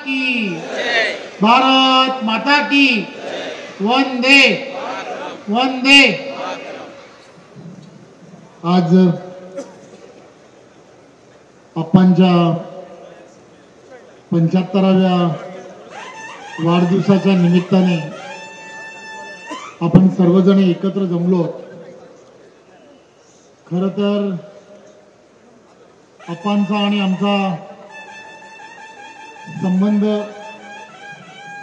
की, भारत माता की, वंदे वंदे। आज आपांच्या 75व्या वाढदिवसाच्या निमित्ताने आपण सर्वजण एकत्र जमलो। खरं तर आपांचा आणि आमचा संबंध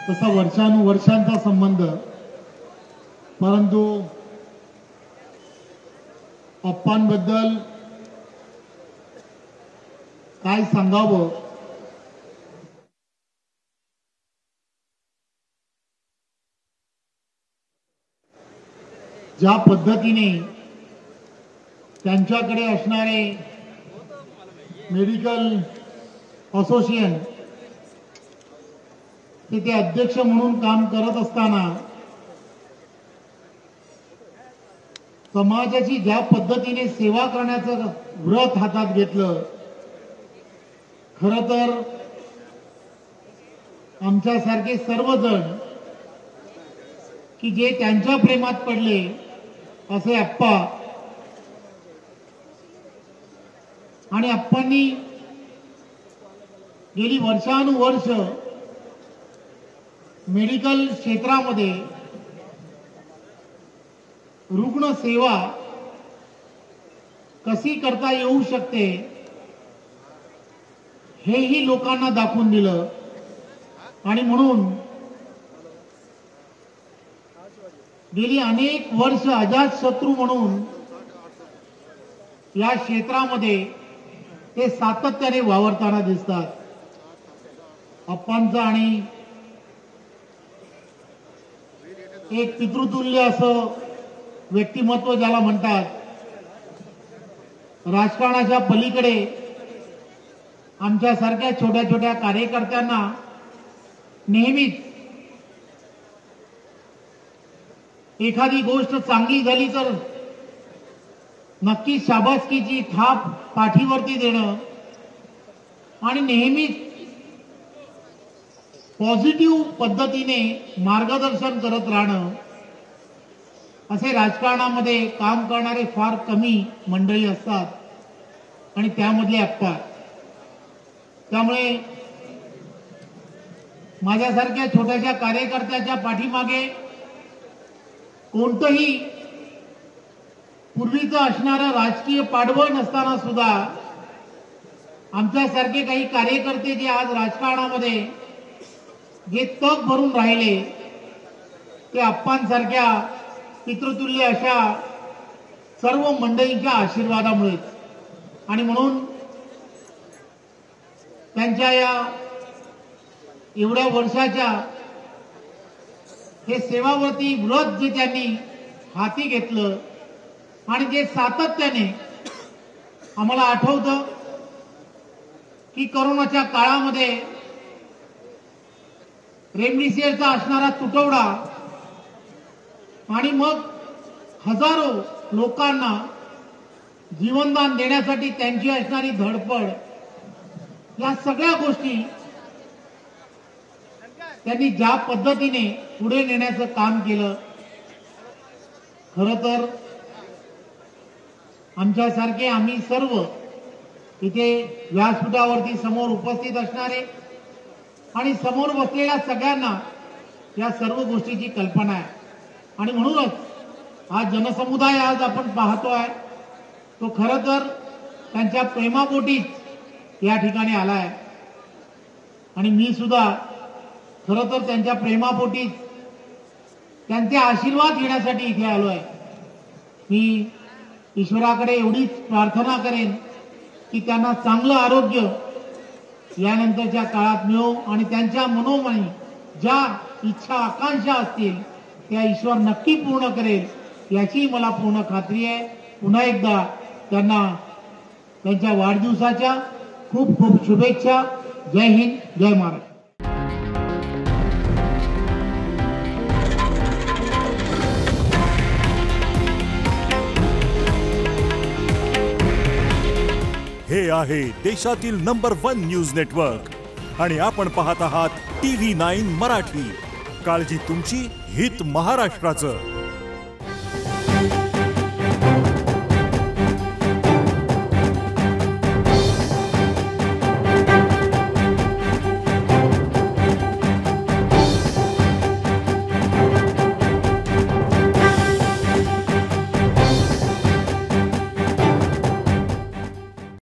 तसा वर्षानुवर्षांचा संबंध, परंतु आप्पांबद्दल काय सांगावं ज्या पद्धतीने त्यांच्याकडे असणारे मेडिकल असोसिएशन ते अध्यक्ष म्हणून काम करत असताना समाजाची ज्या पद्धतीने सेवा करण्याचं व्रत हातात घेतलं, खरं तर आमच्यासारखे सर्वजण की जे त्यांच्या प्रेमात पडले असे आप्पा, आणि आप्पांनी गेली वर्षानुवर्ष मेडिकल क्षेत्रामध्ये रुग्ण सेवा कशी करता येऊ शकते हेही लोकांना दाखवून दिलं। आणि म्हणून गेली अनेक वर्ष अजातशत्रू म्हणून या क्षेत्रामध्ये ते सातत्याने वावरताना दिसतात। आप्पांचं आणि एक पितृतुल्य असं व्यक्तिमत्व ज्याला म्हणतात, राजकारणाच्या पलीकडे आमच्यासारख्या छोट्या छोट्या कार्यकर्त्यांना नेहमीच एखादी गोष्ट चांगली झाली तर नक्की शाबासकीची थाप पाठीवरती देणं आणि नेहमीच पॉझिटिव्ह पद्धतीने मार्गदर्शन करत राहणं, असे राजकारणामध्ये काम करणारे फार कमी मंडळी असतात आणि त्यामधले आप्पा। त्यामुळे माझ्यासारख्या छोट्याशा कार्यकर्त्याच्या पाठीमागे कोणतंही पूर्वीचं असणारं राजकीय पाठबळ नसताना सुद्धा आमच्यासारखे काही कार्यकर्ते जे आज राजकारणामध्ये जे तग भरून राहिले ते आप्पांसारख्या पितृतुल्य अशा सर्व मंडळींच्या आशीर्वादामुळे। आणि म्हणून त्यांच्या या एवढ्या वर्षाच्या हे सेवावर्ती व्रत जे त्यांनी हाती घेतलं आणि जे सातत्याने आम्हाला आठवतं की कोरोनाच्या काळामध्ये रेमडेसिवीरचा असणारा तुटवडा आणि मग हजारो लोकांना जीवनदान देण्यासाठी त्यांची असणारी धडपड, या सगळ्या गोष्टी त्यांनी ज्या पद्धतीने पुढे नेण्याचं काम केलं, खरं तर आमच्यासारखे आम्ही सर्व इथे व्यासपीठावरती समोर उपस्थित असणारे आणि समोर बसलेल्या सगळ्यांना या सर्व गोष्टीची कल्पना आहे। आणि म्हणूनच हा जनसमुदाय आज आपण पाहतोय तो खरं तर त्यांच्या प्रेमापोटीच या ठिकाणी आलाय आणि मी सुद्धा खरं तर त्यांच्या प्रेमापोटीच त्यांचे आशीर्वाद घेण्यासाठी इथे आलोय। मी ईश्वराकडे एवढीच प्रार्थना करेन की त्यांना चांगलं आरोग्य यानंतरच्या काळात मिळो आणि त्यांच्या मनोमनी ज्या इच्छा आकांक्षा असतील त्या ईश्वर नक्की पूर्ण करेल याची मला पूर्ण खात्री आहे। पुन्हा एकदा त्यांना त्यांच्या वाढदिवसाच्या खूप खूप शुभेच्छा। जय हिंद, जय महाराष्ट्र। हे आहे देशातील नंबर 1 न्यूज नेटवर्क आणि आपण पाहत आहात TV9 मराठी. काळजी तुमची, हित महाराष्ट्राचं.